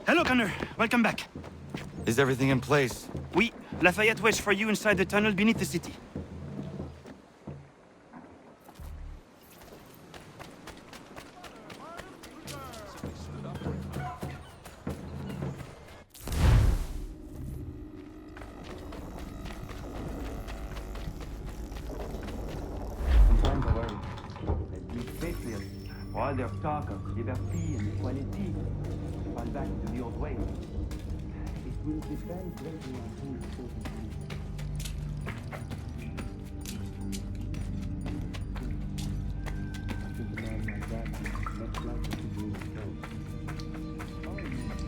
Hello, Connor. Welcome back. Is everything in place? Oui, Lafayette waits for you inside the tunnel beneath the city. All their talk of liberty and equality fall back to the old ways. It will depend greatly on who is chosen. I think a man like that is much likely to be killed. All you need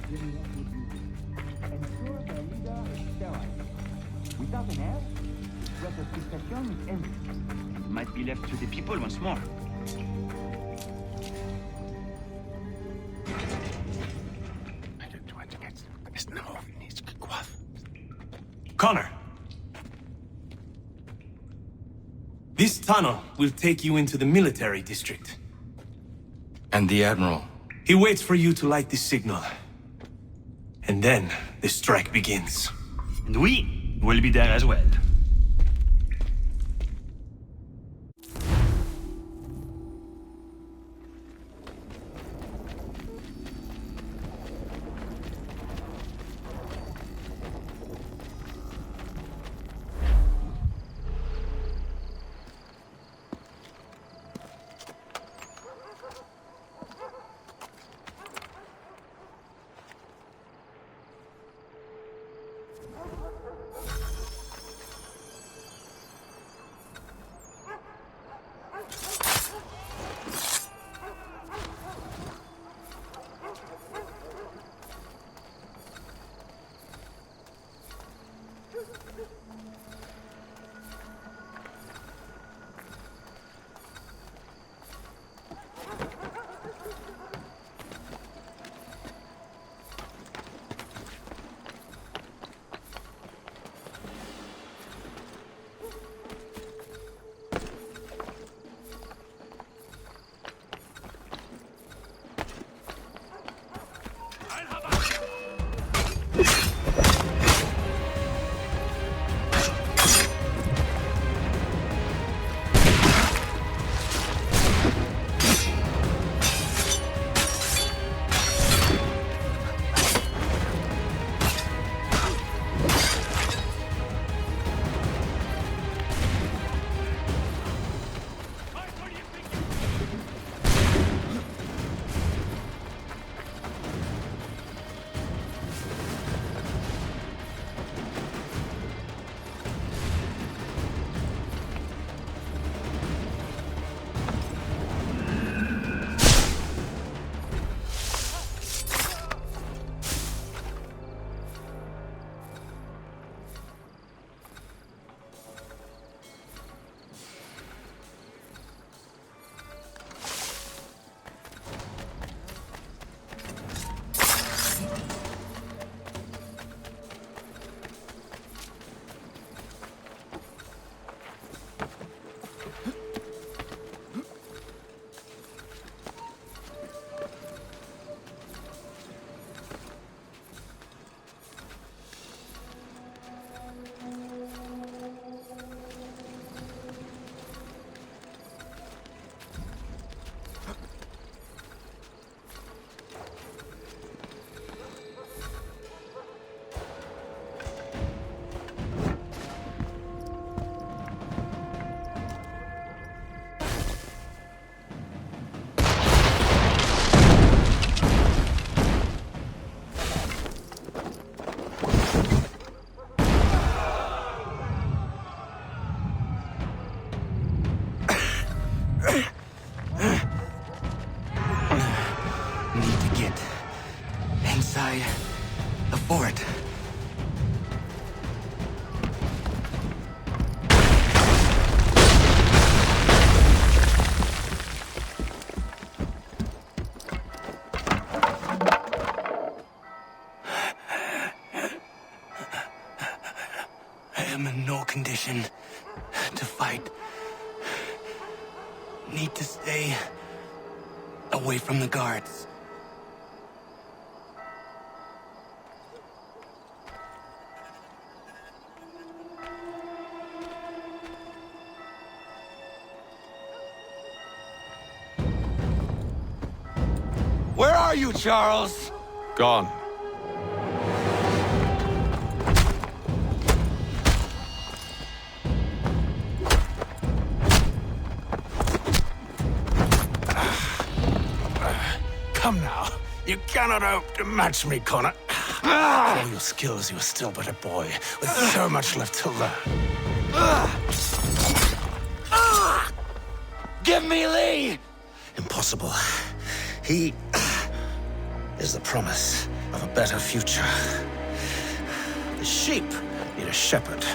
giving up with you. Ensure the leader is sterile. Without an heir, the threat of succession is endless. Might be left to the people once more. Connor! This tunnel will take you into the military district. And the Admiral? He waits for you to light this signal. And then the strike begins. And we will be there as well. Fort. I am in no condition to fight. Need to stay away from the guards. Where are you, Charles? Gone. Come now. You cannot hope to match me, Connor. For all your skills, you are still but a boy, with so much left to learn. Give me Lee! Impossible. He is the promise of a better future. The sheep need a shepherd.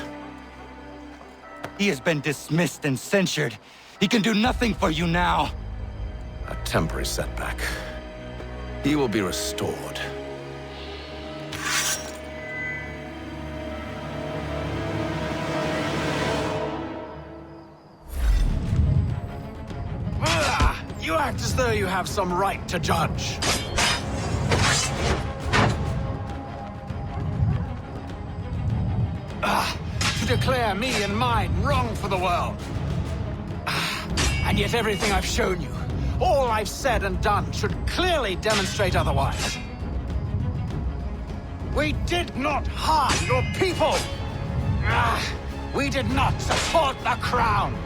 He has been dismissed and censured. He can do nothing for you now. A temporary setback. He will be restored. You act as though you have some right to judge. To declare me and mine wrong for the world. And yet everything I've shown you, all I've said and done, should clearly demonstrate otherwise. We did not harm your people! We did not support the crown!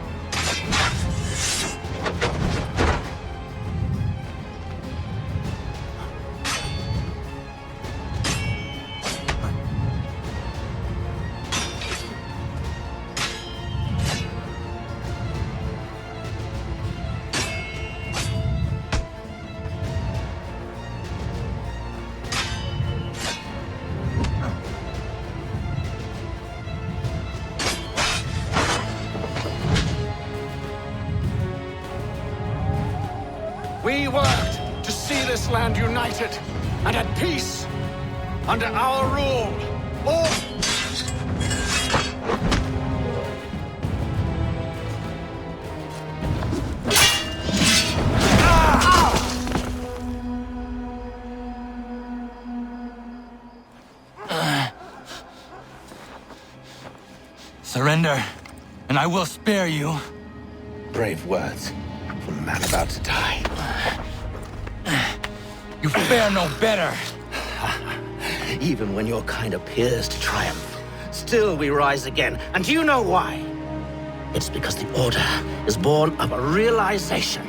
We worked to see this land united and at peace under our rule. All... Surrender, and I will spare you. Brave words from a man about to die. You fare no better. Even when your kind appears to triumph, still we rise again. And do you know why? It's because the Order is born of a realization.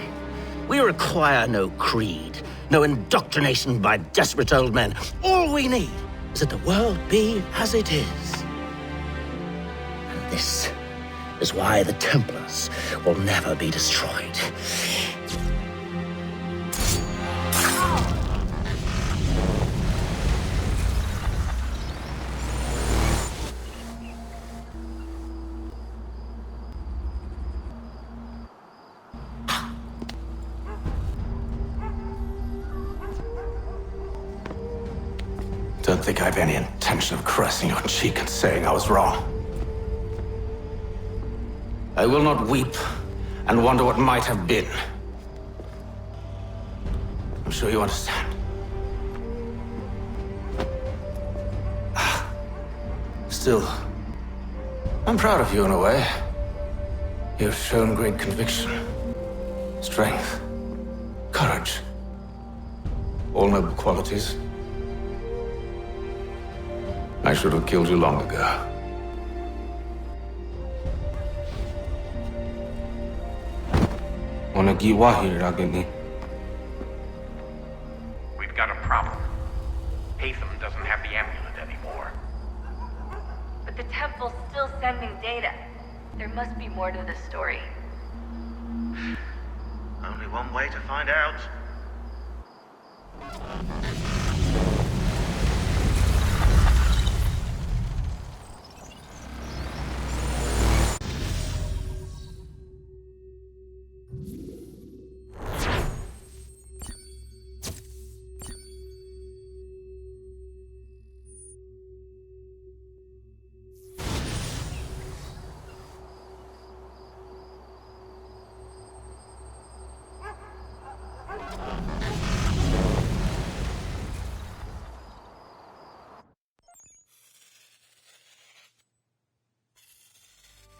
We require no creed, no indoctrination by desperate old men. All we need is that the world be as it is. And this is why the Templars will never be destroyed. Don't think I have any intention of caressing your cheek and saying I was wrong. I will not weep and wonder what might have been. I'm sure you understand. Still, I'm proud of you in a way. You've shown great conviction, strength, courage. All noble qualities. I should have killed you long ago. We've got a problem. Haytham doesn't have the amulet anymore. But the temple's still sending data. There must be more to this story. Only one way to find out.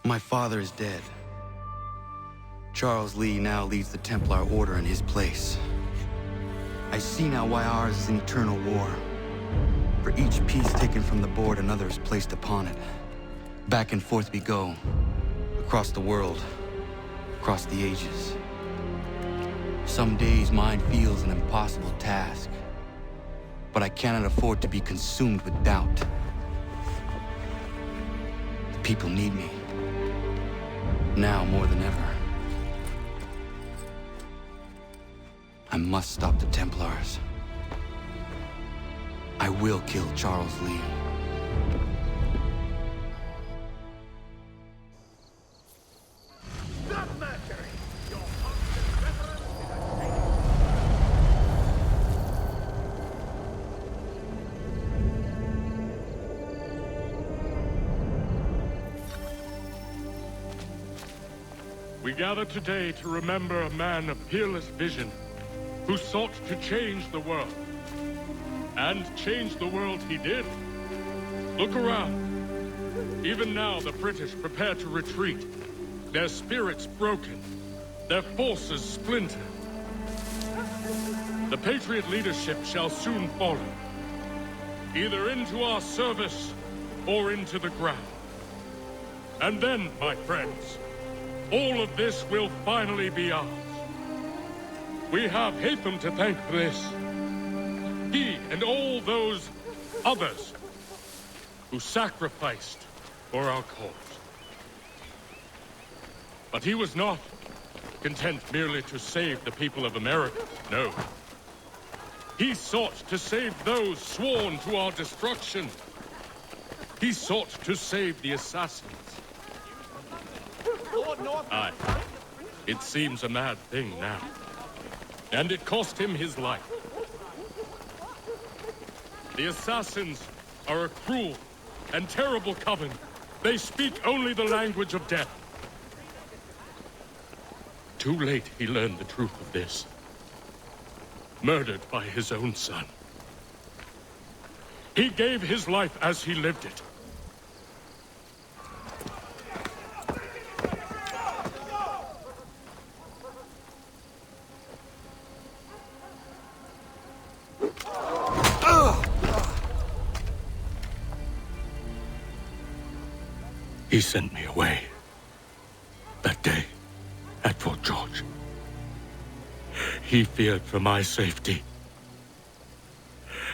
My father is dead. Charles Lee now leads the Templar Order in his place. I see now why ours is an eternal war. For each piece taken from the board, another is placed upon it. Back and forth we go. Across the world. Across the ages. Some days mine feels an impossible task. But I cannot afford to be consumed with doubt. The people need me. Now more than ever. I must stop the Templars. I will kill Charles Lee. We gather today to remember a man of peerless vision who sought to change the world. And change the world he did. Look around. Even now the British prepare to retreat. Their spirits broken. Their forces splintered. The Patriot leadership shall soon follow. Either into our service or into the ground. And then, my friends, all of this will finally be ours. We have Haytham to thank for this. He and all those others who sacrificed for our cause. But he was not content merely to save the people of America, no. He sought to save those sworn to our destruction. He sought to save the assassins. Aye, it seems a mad thing now. And it cost him his life. The assassins are a cruel and terrible coven. They speak only the language of death. Too late he learned the truth of this. Murdered by his own son. He gave his life as he lived it. He sent me away. That day, at Fort George. He feared for my safety.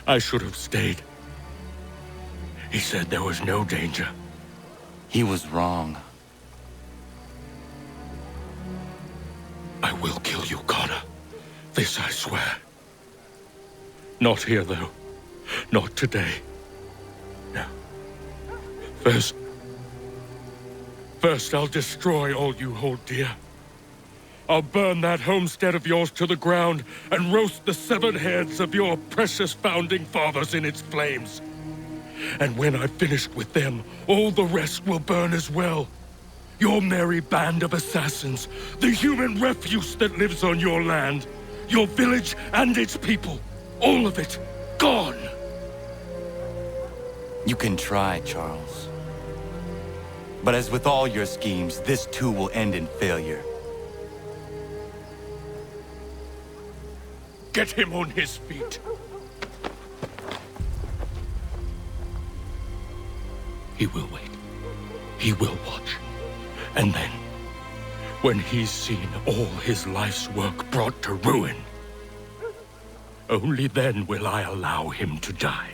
I should have stayed. He said there was no danger. He was wrong. I will kill you, Connor. This I swear. Not here, though. Not today. No. First, I'll destroy all you hold dear. I'll burn that homestead of yours to the ground and roast the severed heads of your precious founding fathers in its flames. And when I've finished with them, all the rest will burn as well. Your merry band of assassins, the human refuse that lives on your land, your village and its people, all of it, gone. You can try, Charles. But as with all your schemes, this too will end in failure. Get him on his feet. He will wait. He will watch. And then, when he's seen all his life's work brought to ruin, only then will I allow him to die.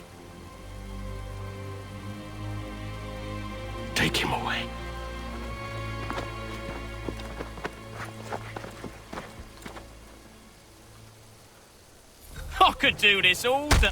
Take him away. I could do this all day.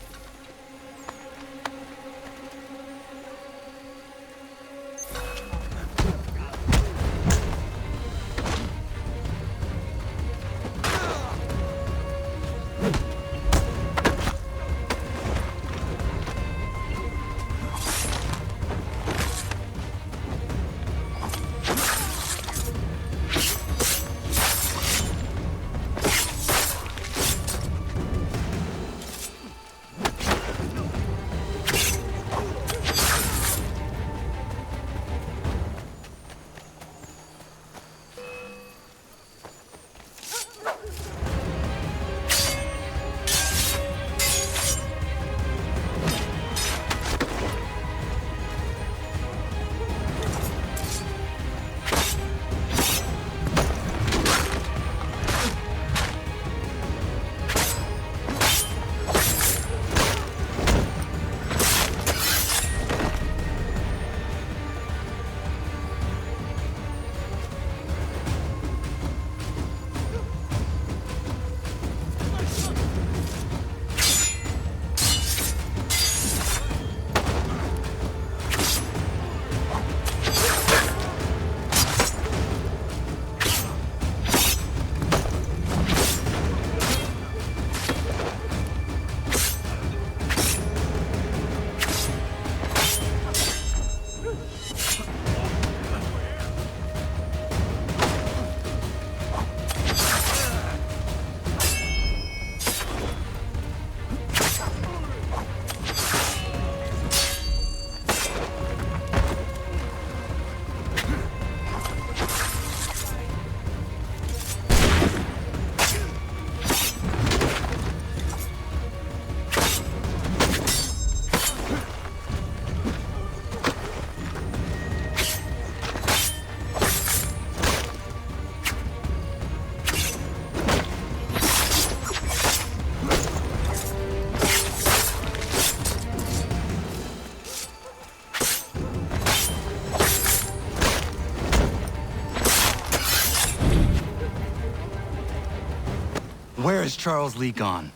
Where is Charles Lee gone?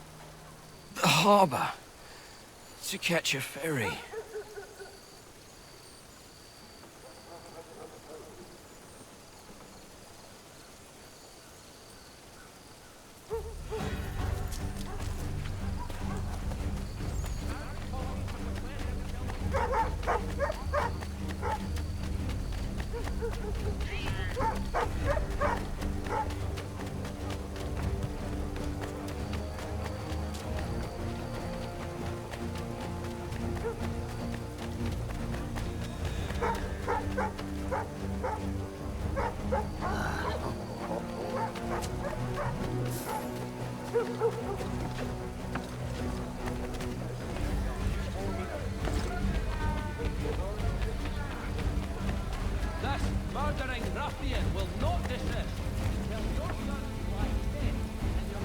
The harbor. To catch a ferry. This murdering ruffian will not desist until your son lies dead and your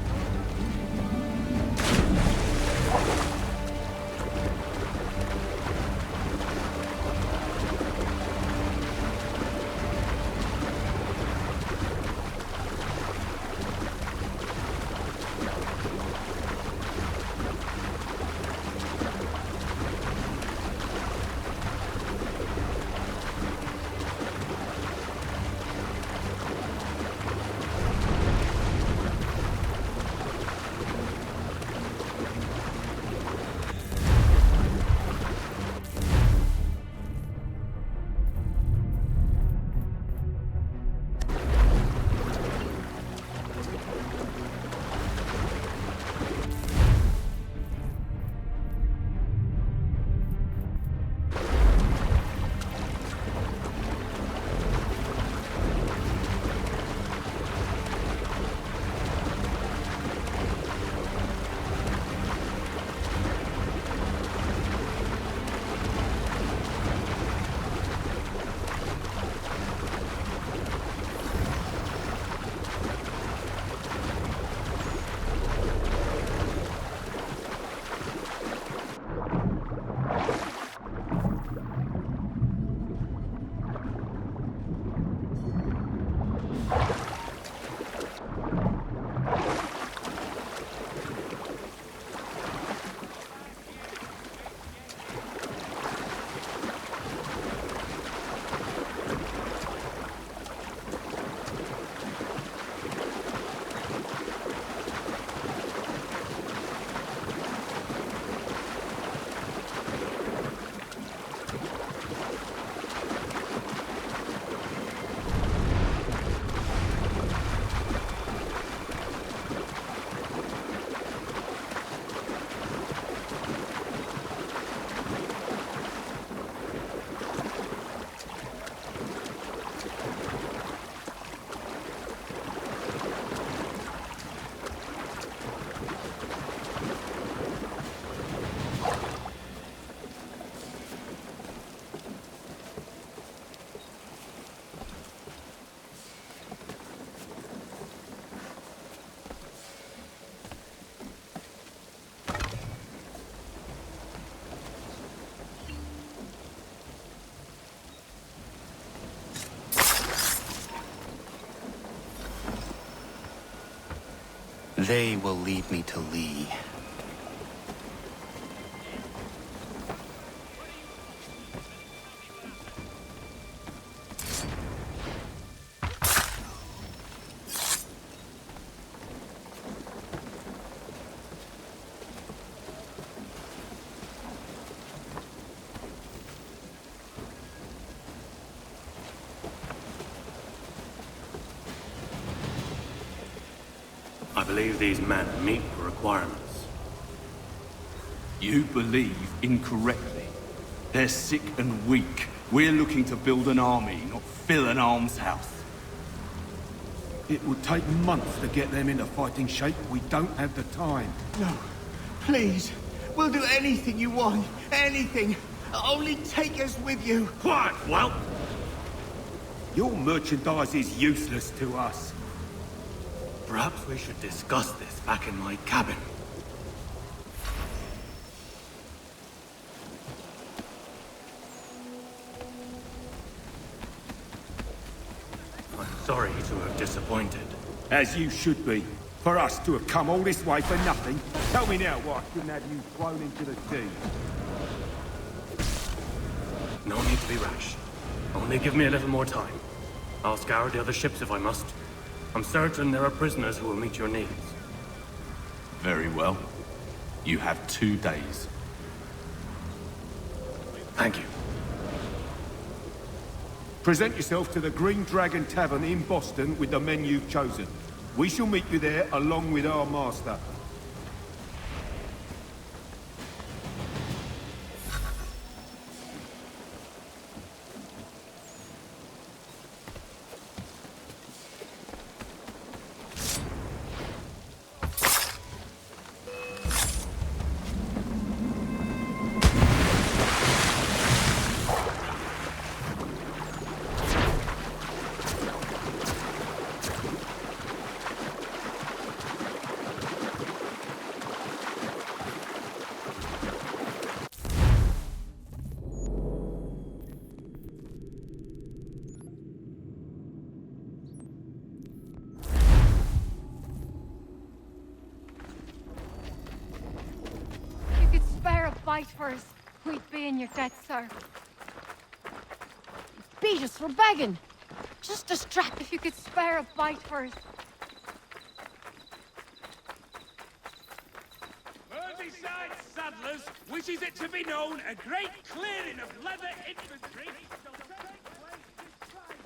They will lead me to Lee. I believe these men meet the requirements. You believe incorrectly. They're sick and weak. We're looking to build an army, not fill an almshouse. It would take months to get them into fighting shape. We don't have the time. No. Please. We'll do anything you want. Anything. Only take us with you. Quiet, whelp! Your merchandise is useless to us. Perhaps we should discuss this back in my cabin. I'm sorry to have disappointed. As you should be. For us to have come all this way for nothing? Tell me now why I couldn't have you thrown into the sea. No need to be rash. Only give me a little more time. I'll scour the other ships if I must. I'm certain there are prisoners who will meet your needs. Very well. You have 2 days. Thank you. Present yourself to the Green Dragon Tavern in Boston with the men you've chosen. We shall meet you there along with our master. Fight for us, we'd be in your debt, sir. Beat us for begging. Just a strap if you could spare a bite for us. Merseyside Saddlers wishes it to be known a great clearing of leather infantry shall take place this Friday.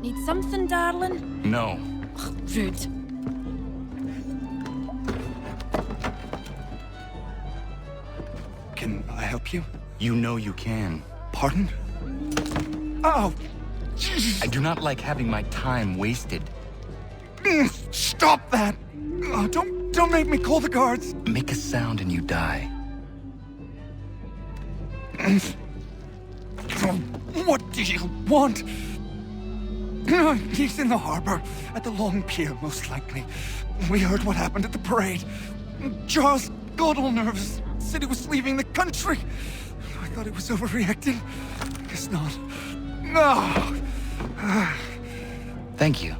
Need something, darling? No. Ugh, rude. Can I help you? You know you can. Pardon? Oh! I do not like having my time wasted. Stop that! Oh, don't make me call the guards! Make a sound and you die. What do you want? He's in the harbor, at the Long Pier, most likely. We heard what happened at the parade. Charles got all nervous, said he was leaving the country. I thought he was overreacting. Guess not. No! Thank you.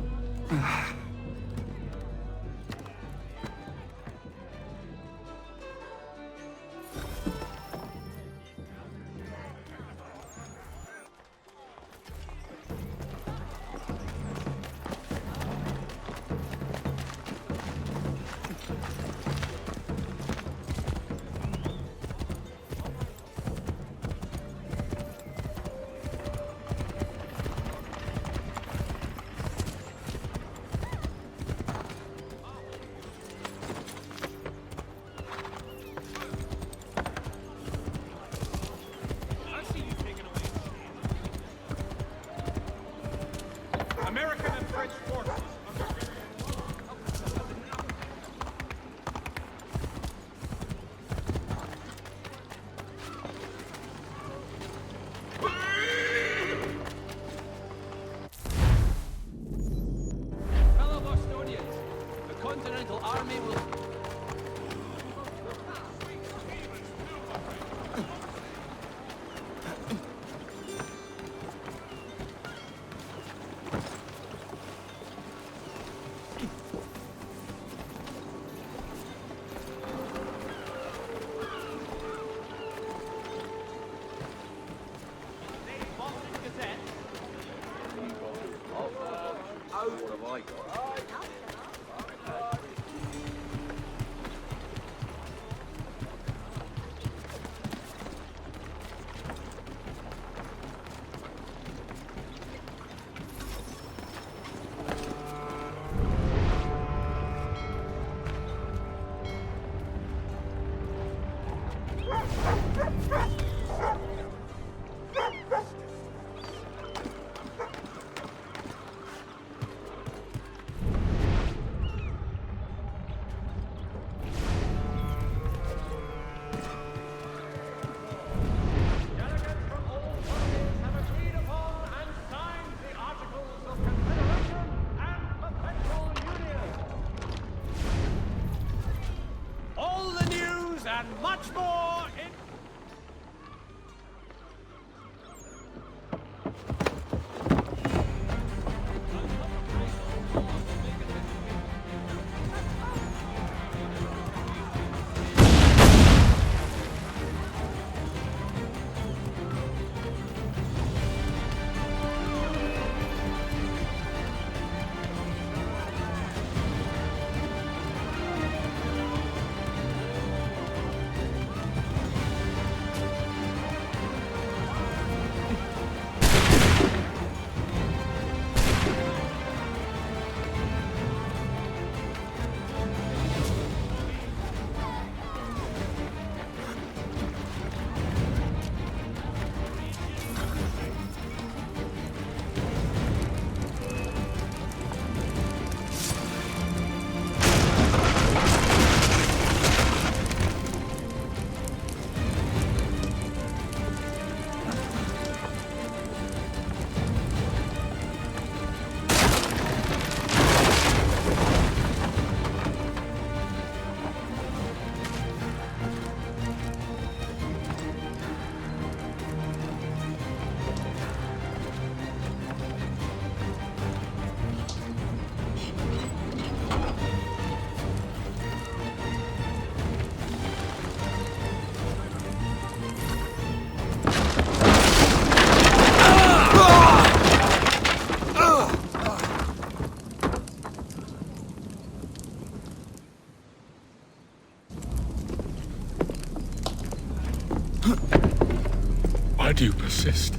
Why do you persist?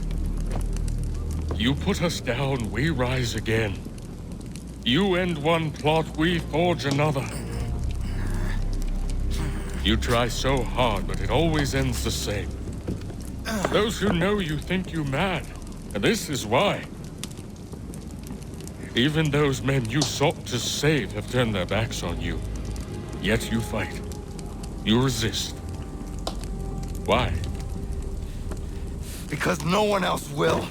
You put us down, we rise again. You end one plot, we forge another. You try so hard, but it always ends the same. Those who know you think you mad, and this is why. Even those men you sought to save have turned their backs on you. Yet you fight. You resist. Why? Because no one else will.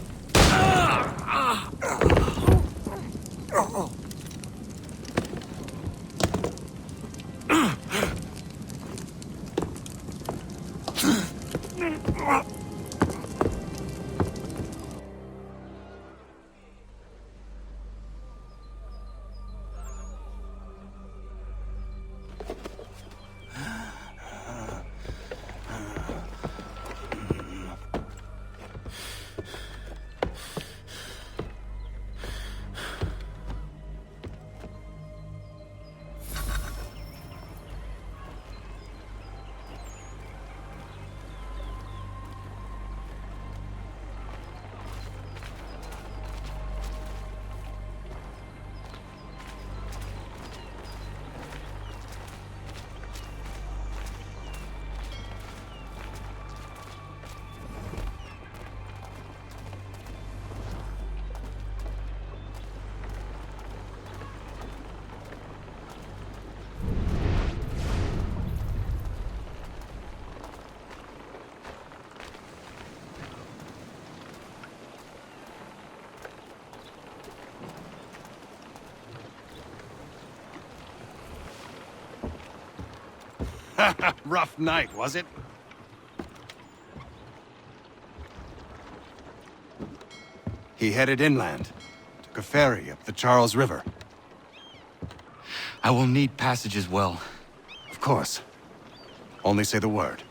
Rough night, was it? He headed inland. Took a ferry up the Charles River. I will need passage as well. Of course. Only say the word.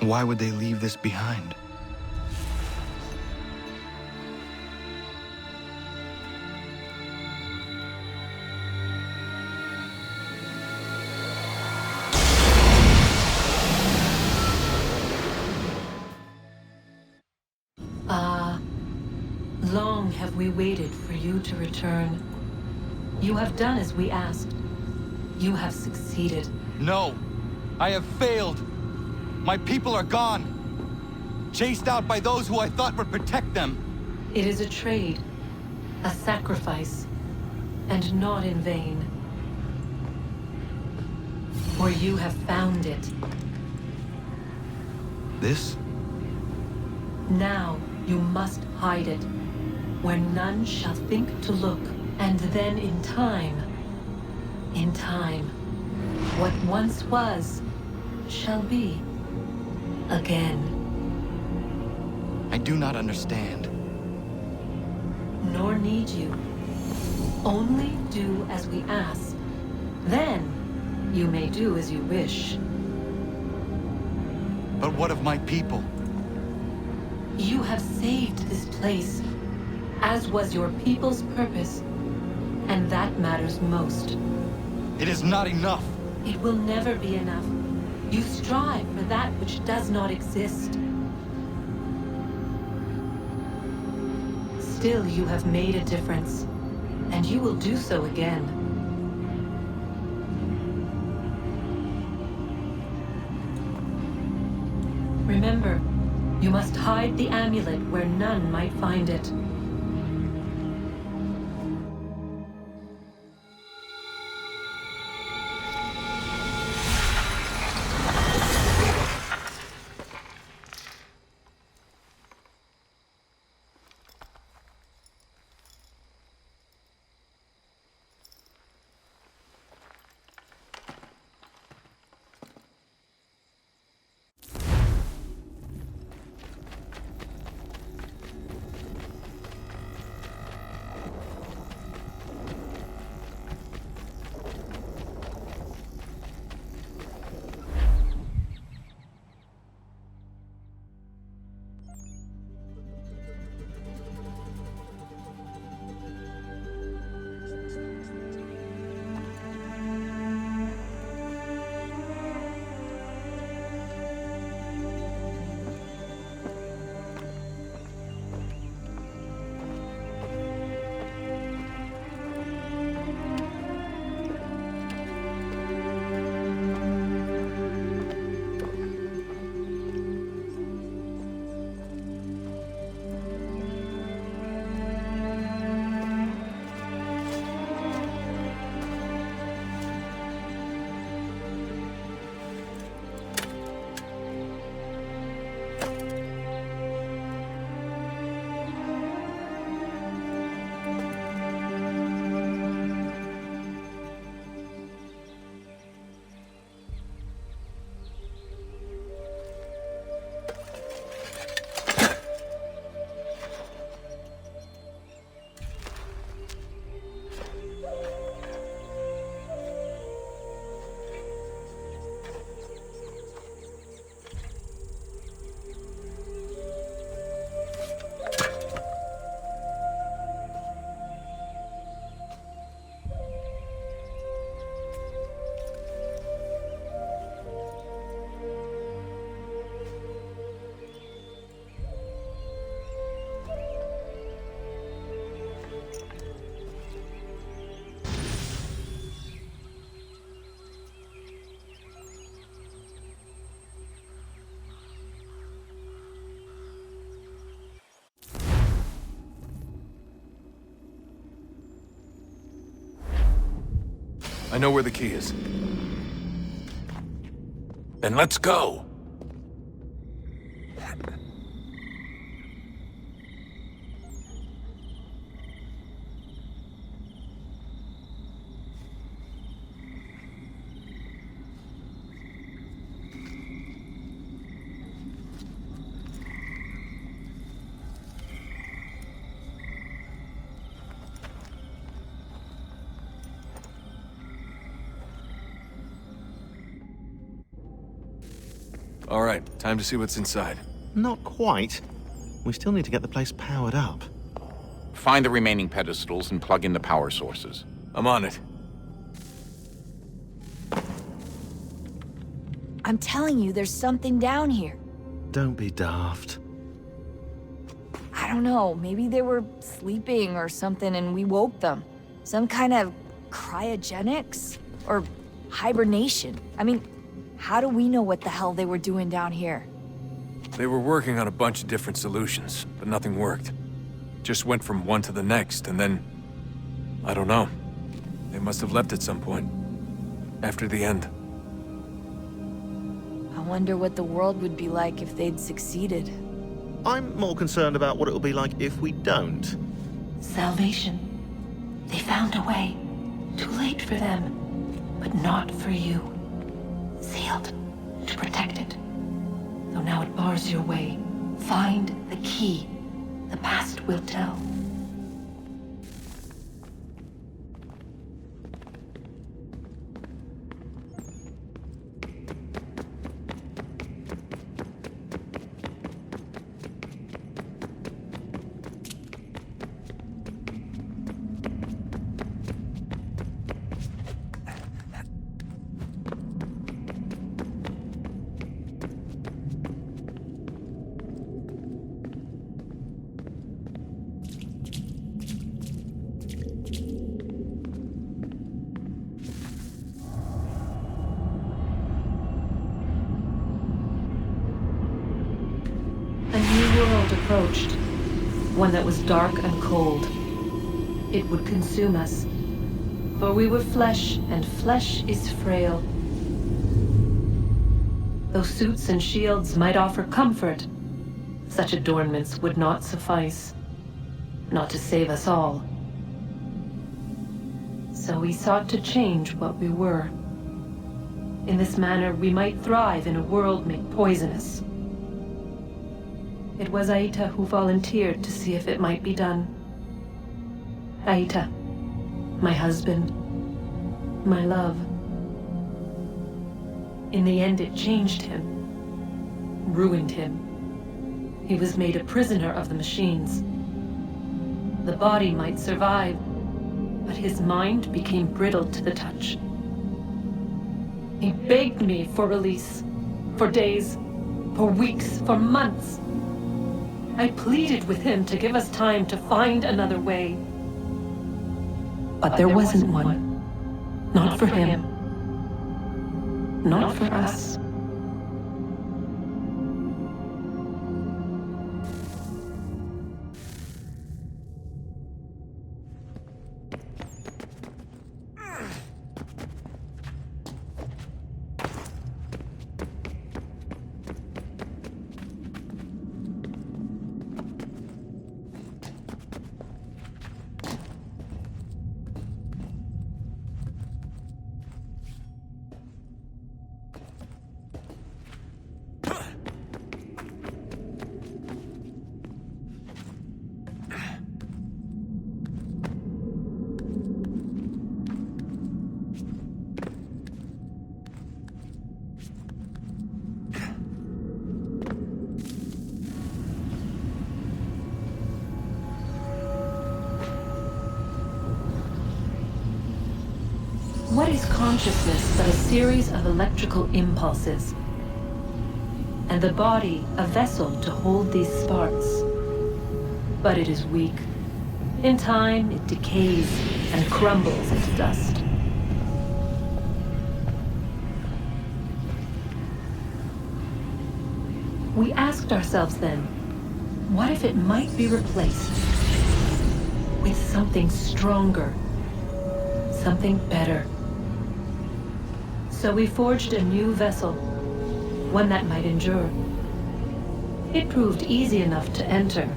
Why would they leave this behind? Long have we waited for you to return. You have done as we asked. You have succeeded. No! I have failed! My people are gone! Chased out by those who I thought would protect them! It is a trade, a sacrifice, and not in vain. For you have found it. This? Now you must hide it, where none shall think to look, and then in time, what once was, shall be again. I do not understand. Nor need you. Only do as we ask. Then, you may do as you wish. But what of my people? You have saved this place, as was your people's purpose, and that matters most. It is not enough. It will never be enough. You strive for that which does not exist. Still, you have made a difference, and you will do so again. Remember, you must hide the amulet where none might find it. I know where the key is. Then let's go! All right, time to see what's inside. Not quite. We still need to get the place powered up. Find the remaining pedestals and plug in the power sources. I'm on it. I'm telling you, there's something down here. Don't be daft. I don't know, maybe they were sleeping or something and we woke them. Some kind of cryogenics? Or hibernation? I mean, how do we know what the hell they were doing down here? They were working on a bunch of different solutions, but nothing worked. Just went from one to the next, and then... I don't know. They must have left at some point. After the end. I wonder what the world would be like if they'd succeeded. I'm more concerned about what it'll be like if we don't. Salvation. They found a way. Too late for them, but not for you. Sealed to protect it. Though now it bars your way. Find the key. The past will tell. Approached, one that was dark and cold. It would consume us, for we were flesh, and flesh is frail. Though suits and shields might offer comfort, such adornments would not suffice, not to save us all. So we sought to change what we were. In this manner, we might thrive in a world made poisonous. It was Aita who volunteered to see if it might be done. Aita, my husband, my love. In the end, it changed him, ruined him. He was made a prisoner of the machines. The body might survive, but his mind became brittle to the touch. He begged me for release, for days, for weeks, for months. I pleaded with him to give us time to find another way. But there wasn't one. Not for him. Not for us. What is consciousness but a series of electrical impulses? And the body a vessel to hold these sparks. But it is weak. In time, it decays and crumbles into dust. We asked ourselves then, what if it might be replaced with something stronger, something better? So we forged a new vessel, one that might endure. It proved easy enough to enter.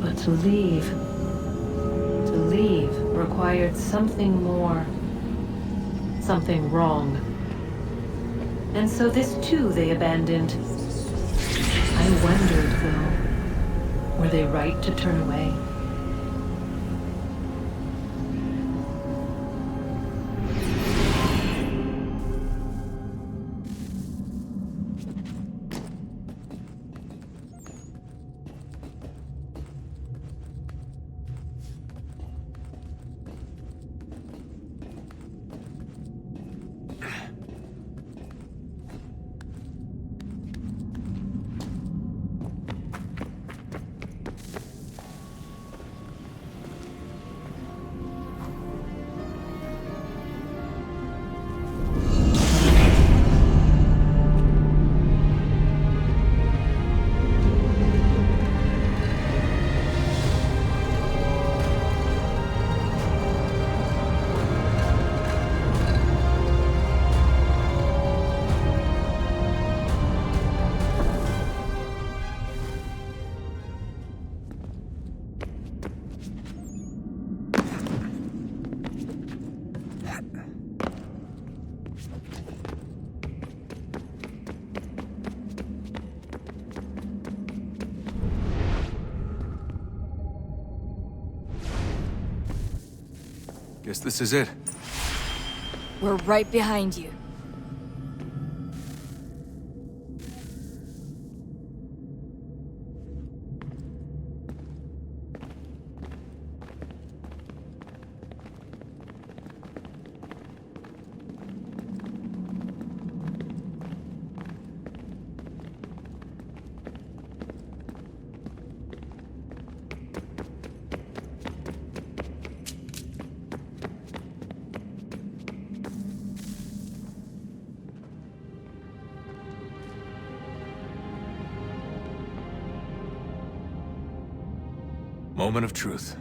But to leave required something more, something wrong. And so this too they abandoned. I wondered, though, were they right to turn away? Guess this is it. We're right behind you. Moment of truth.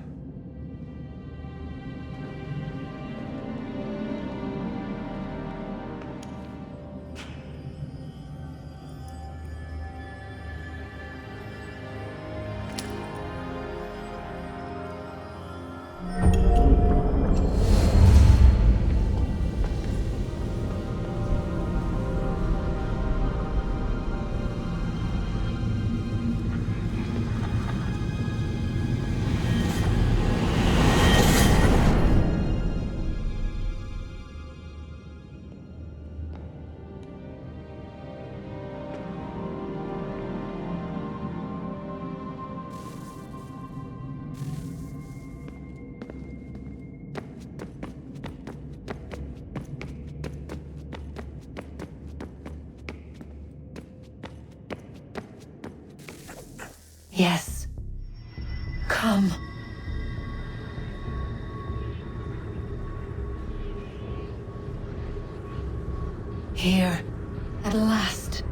Yes. Come. Here, at last.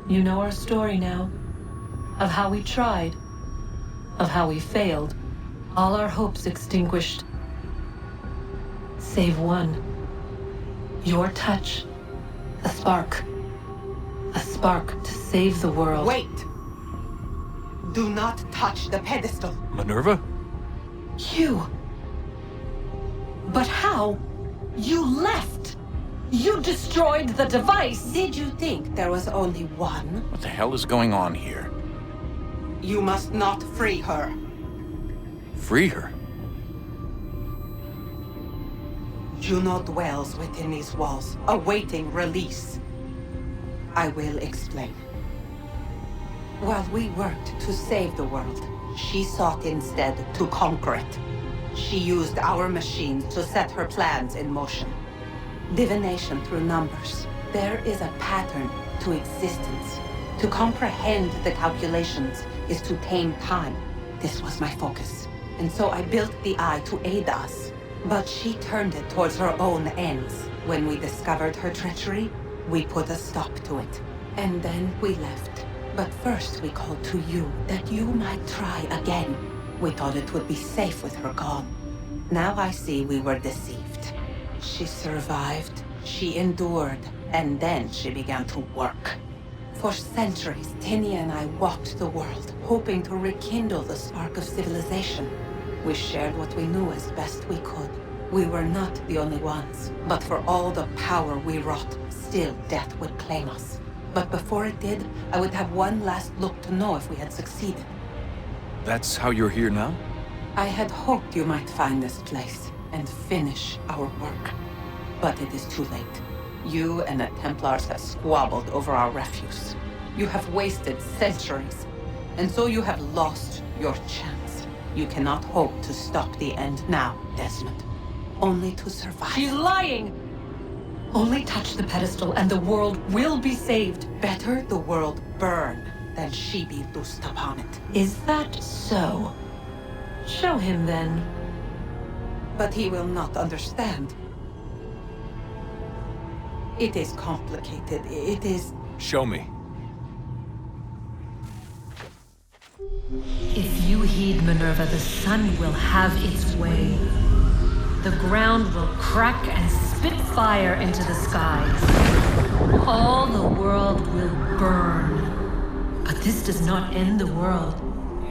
You know our story now. Of how we tried. Of how we failed. All our hopes extinguished. Save one. Your touch. A spark. A spark to save the world. Wait! Do not touch the pedestal. Minerva? You. But how? You left. You destroyed the device. Did you think there was only one? What the hell is going on here? You must not free her. Free her? Juno dwells within these walls, awaiting release. I will explain. While we worked to save the world, she sought instead to conquer it. She used our machines to set her plans in motion. Divination through numbers. There is a pattern to existence. To comprehend the calculations is to tame time. This was my focus. And so I built the eye to aid us. But she turned it towards her own ends. When we discovered her treachery, we put a stop to it. And then we left. But first we called to you, that you might try again. We thought it would be safe with her gone. Now I see we were deceived. She survived, she endured, and then she began to work. For centuries, Tinia and I walked the world, hoping to rekindle the spark of civilization. We shared what we knew as best we could. We were not the only ones, but for all the power we wrought, still death would claim us. But before it did, I would have one last look to know if we had succeeded. That's how you're here now? I had hoped you might find this place and finish our work. But it is too late. You and the Templars have squabbled over our refuse. You have wasted centuries, and so you have lost your chance. You cannot hope to stop the end now, Desmond. Only to survive. She's lying! Only touch the pedestal and the world will be saved. Better the world burn than she be loosed upon it. Is that so? Show him then. But he will not understand. It is complicated. It is... Show me. If you heed Minerva, the sun will have its way. The ground will crack and spit fire into the skies. All the world will burn. But this does not end the world,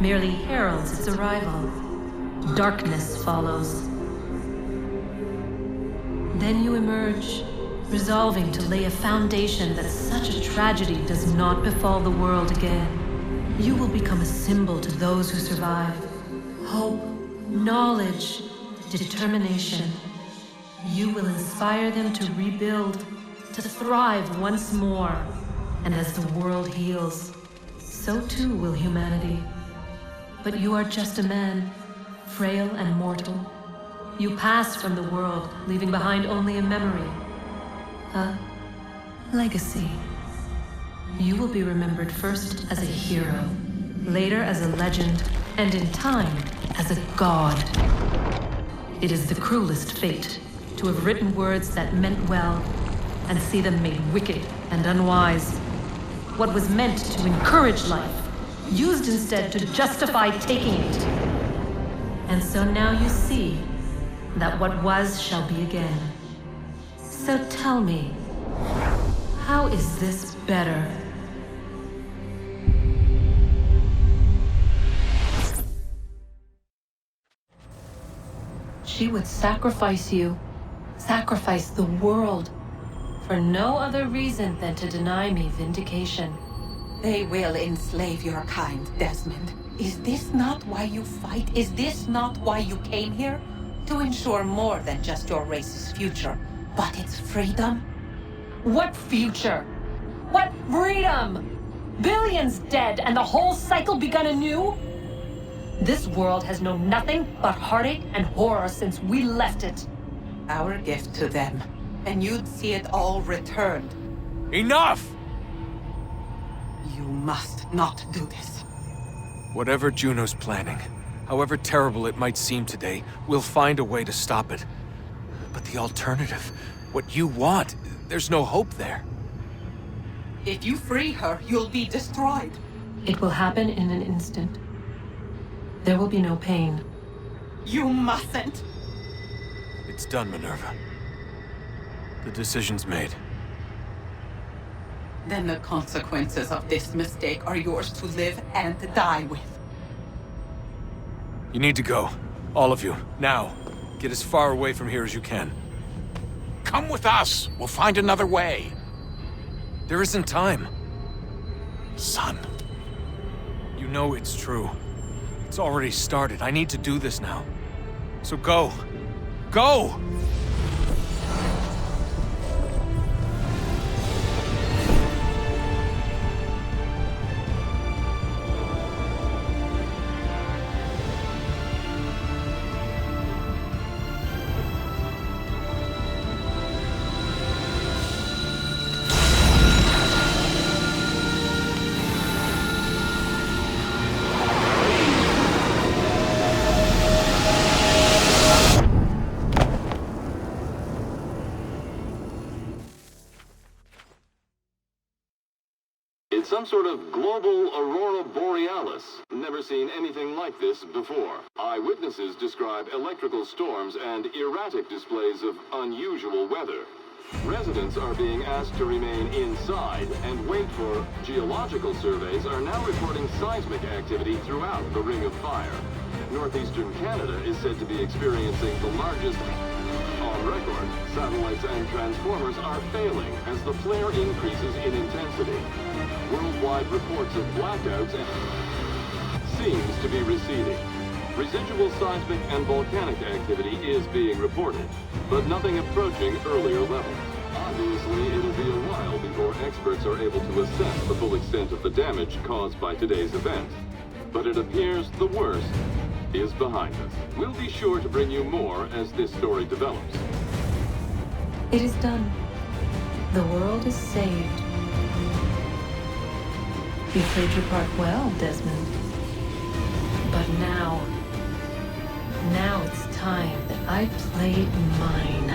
merely heralds its arrival. Darkness follows. Then you emerge, resolving to lay a foundation that such a tragedy does not befall the world again. You will become a symbol to those who survive. Hope, knowledge, determination. You will inspire them to rebuild, to thrive once more. And as the world heals, so too will humanity. But you are just a man, frail and mortal. You pass from the world, leaving behind only a memory. A legacy. You will be remembered first as a hero, later as a legend, and in time, as a god. It is the cruelest fate to have written words that meant well, and see them made wicked and unwise. What was meant to encourage life, used instead to justify taking it. And so now you see that what was shall be again. So tell me, how is this better? She would sacrifice you, sacrifice the world, for no other reason than to deny me vindication. They will enslave your kind, Desmond. Is this not why you fight? Is this not why you came here? To ensure more than just your race's future, but its freedom? What future? What freedom? Billions dead and the whole cycle begun anew? This world has known nothing but heartache and horror since we left it. Our gift to them, and you'd see it all returned. Enough! You must not do this. Whatever Juno's planning, however terrible it might seem today, we'll find a way to stop it. But the alternative, what you want, there's no hope there. If you free her, you'll be destroyed. It will happen in an instant. There will be no pain. You mustn't. It's done, Minerva. The decision's made. Then the consequences of this mistake are yours to live and die with. You need to go. All of you. Now. Get as far away from here as you can. Come with us. We'll find another way. There isn't time. Son. You know it's true. It's already started. I need to do this now. So go. Go! It's some sort of global aurora borealis. Never seen anything like this before. Eyewitnesses describe electrical storms and erratic displays of unusual weather. Residents are being asked to remain inside and wait for geological surveys are now reporting seismic activity throughout the Ring of Fire. Northeastern Canada is said to be experiencing the largest on record. Satellites and transformers are failing as the flare increases in intensity. Worldwide reports of blackouts seems to be receding. Residual seismic and volcanic activity is being reported, but nothing approaching earlier levels. Obviously, it'll be a while before experts are able to assess the full extent of the damage caused by today's event. But it appears the worst is behind us. We'll be sure to bring you more as this story develops. It is done. The world is saved. You played your part well, Desmond. But now it's time that I played mine.